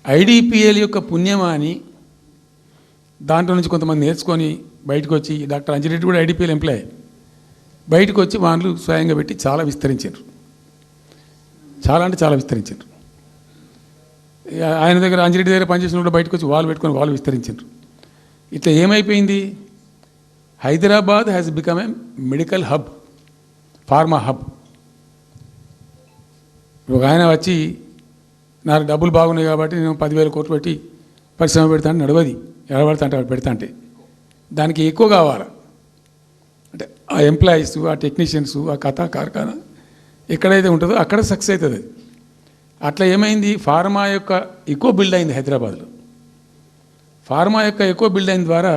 IDPL యొక్క పుణ్యమా అని దాంట్లో నుంచి కొంతమంది నేర్చుకొని బయటకు వచ్చి డాక్టర్ అంజిరెడ్డి కూడా ఐడిపిఎల్ ఎంప్లాయ్ బయటకు వచ్చి వాళ్ళు స్వయంగా పెట్టి చాలా విస్తరించారు. చాలా అంటే చాలా విస్తరించారు. ఆయన దగ్గర అంజిరెడ్డి దగ్గర పనిచేసిన కూడా బయటకు వచ్చి వాళ్ళు పెట్టుకొని వాళ్ళు విస్తరించారు. ఇట్లా ఏమైపోయింది, Hyderabad has become a medical hub, pharma hub. ఒక ఆయన వచ్చి నాకు డబ్బులు బాగున్నాయి కాబట్టి నేను 10,000 కోట్లు పెట్టి పరిశ్రమ పెడతాను, నడవది ఎడబడతా అంటే పెడతా అంటే దానికి ఎక్కువ కావాలి. అంటే ఆ ఎంప్లాయీస్, ఆ టెక్నీషియన్స్, ఆ కథా కార్ఖానా ఎక్కడైతే ఉంటుందో అక్కడ సక్సెస్ అవుతుంది. అది అట్లా ఏమైంది, ఫార్మా యొక్క ఎక్కువ బిల్డ్ అయింది హైదరాబాద్లో. ఫార్మా యొక్క ఎక్కువ బిల్డ్ అయిన ద్వారా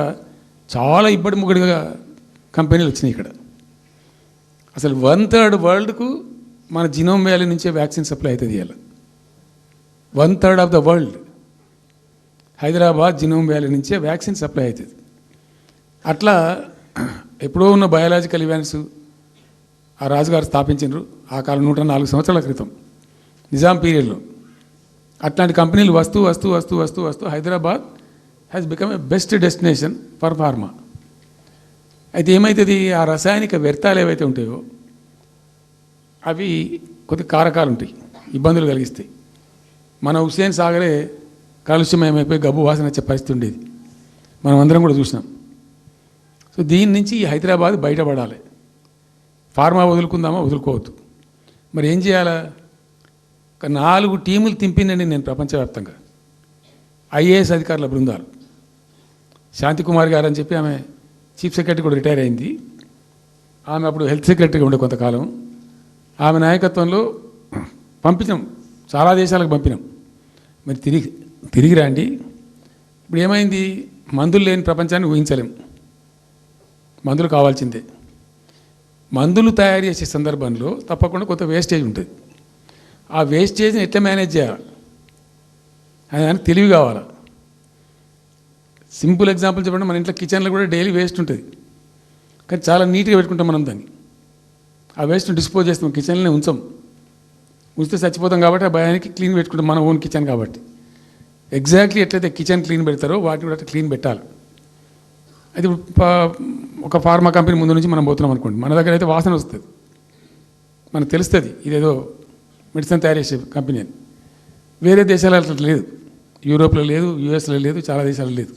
చాలా ఇబ్బడి ముగ్గడిగా కంపెనీలు వచ్చినాయి ఇక్కడ. అసలు 1/3 వరల్డ్కు మన జినోమ్ వ్యాలీ నుంచే వ్యాక్సిన్ సప్లై అవుతుంది. ఇలా 1/3 of the world Hyderabad genome valley నుంచే వ్యాక్సిన్ సప్లై అవుతుంది. అట్లా ఎప్పుడో ఉన్న బయాలజికల్ ఈవెంట్స్ ఆ రాజుగారు స్థాపించారు ఆ కాలం 104 సంవత్సరాల క్రితం నిజాం పీరియడ్లో. అట్లాంటి కంపెనీలు వస్తూ వస్తూ వస్తూ వస్తూ వస్తూ Hyderabad has become a best destination for pharma. అయితే ఏమవుతుంది, ఆ రసాయనిక వ్యర్థాలు ఏవైతే ఉంటాయో అవి కొద్ది కారకాలు ఉంటాయి, ఇబ్బందులు కలిగిస్తాయి. మన హుస్సేన్ సాగరే కాలుష్యమయమైపోయి గబ్బు వాసన వచ్చే పరిస్థితి ఉండేది, మనం అందరం కూడా చూసినాం. సో దీని నుంచి హైదరాబాద్ బయటపడాలి. ఫార్మా వదులుకుందామా, వదులుకోవద్దు. మరి ఏం చేయాలా? ఒక 4 టీములు తింపిందండి నేను ప్రపంచవ్యాప్తంగా. ఐఏఎస్ అధికారుల బృందాలు. శాంతికుమార్ గారు అని చెప్పి ఆమె చీఫ్ సెక్రటరీ కూడా రిటైర్ అయింది. ఆమె అప్పుడు హెల్త్ సెక్రటరీగా ఉండే కొంతకాలం. ఆమె నాయకత్వంలో పంపించాం, చాలా దేశాలకు పంపినాం. మరి తిరిగి రండి. ఇప్పుడు ఏమైంది, మందులు లేని ప్రపంచాన్ని ఊహించలేం. మందులు కావాల్సిందే. మందులు తయారు చేసే సందర్భంలో తప్పకుండా కొంత వేస్టేజ్ ఉంటుంది. ఆ వేస్టేజ్ని ఎట్లా మేనేజ్ చేయాలి అని తెలివి కావాలి. సింపుల్ ఎగ్జాంపుల్ చెప్పండి, మన ఇంట్లో కిచెన్లో కూడా డైలీ వేస్ట్ ఉంటుంది, కానీ చాలా నీట్గా పెట్టుకుంటాం మనం దాన్ని. ఆ వేస్ట్ని డిస్పోజ్ చేస్తాం, కిచెన్లోనే ఉంచితే చచ్చిపోతాం కాబట్టి ఆ భయానికి క్లీన్ పెట్టుకుంటాం, మన ఓన్ కిచెన్ కాబట్టి. ఎగ్జాక్ట్లీ ఎట్లయితే కిచెన్ క్లీన్ పెడతారో వాటిని కూడా అట్లా క్లీన్ పెట్టాలి. అది ఒక ఫార్మా కంపెనీ ముందు నుంచి మనం పోతున్నాం అనుకోండి, మన దగ్గర అయితే వాసన వస్తుంది, మనకు తెలుస్తుంది ఇదేదో మెడిసిన్ తయారు చేసే కంపెనీ అని. వేరే దేశాలలో అట్లా లేదు, యూరోప్లో లేదు, యూఎస్లో లేదు, చాలా దేశాల్లో లేదు,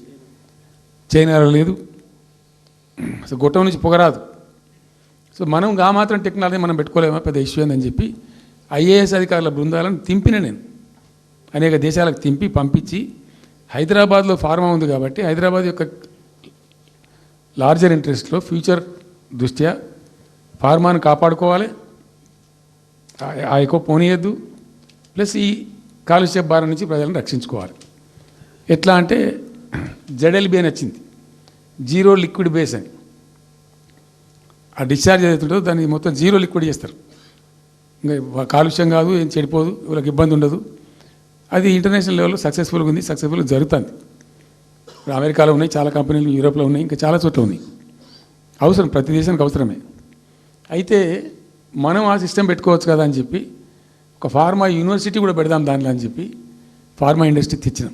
చైనాలో లేదు. అసలు గొట్టం నుంచి పొగరాదు. సో మనం మాత్రం టెక్నాలజీ మనం పెట్టుకోలేమా, పెద్ద ఇష్యూ అని చెప్పి ఐఏఎస్ అధికారుల బృందాలను తింపిన నేను అనేక దేశాలకు తింపి పంపించి, హైదరాబాద్లో ఫార్మా ఉంది కాబట్టి హైదరాబాద్ యొక్క లార్జర్ ఇంట్రెస్ట్లో ఫ్యూచర్ దృష్ట్యా ఫార్మాను కాపాడుకోవాలి, ఆ ఎక్కువ పోనీయద్దు, ప్లస్ ఈ కాలుష్య భారం నుంచి ప్రజలను రక్షించుకోవాలి. ఎట్లా అంటే జెడ్ఎల్బి అని వచ్చింది, జీరో లిక్విడ్ బేస్ అని. ఆ డిశ్చార్జ్ ఏదైతుంటుందో దాన్ని మొత్తం జీరో లిక్విడ్ చేస్తారు. ఇంకా కాలుష్యం కాదు, ఏం చెడిపోదు, వీళ్ళకి ఇబ్బంది ఉండదు. అది ఇంటర్నేషనల్ లెవెల్లో సక్సెస్ఫుల్గా ఉంది, సక్సెస్ఫుల్గా జరుగుతుంది. ఇప్పుడు అమెరికాలో ఉన్నాయి చాలా కంపెనీలు, యూరోప్లో ఉన్నాయి, ఇంకా చాలా చోట్ల ఉన్నాయి. అవసరం, ప్రతి దేశానికి అవసరమే. అయితే మనం ఆ సిస్టమ్ పెట్టుకోవచ్చు కదా అని చెప్పి ఒక ఫార్మా యూనివర్సిటీ కూడా పెడదాం దానిలో అని చెప్పి ఫార్మా ఇండస్ట్రీ తెచ్చినాం.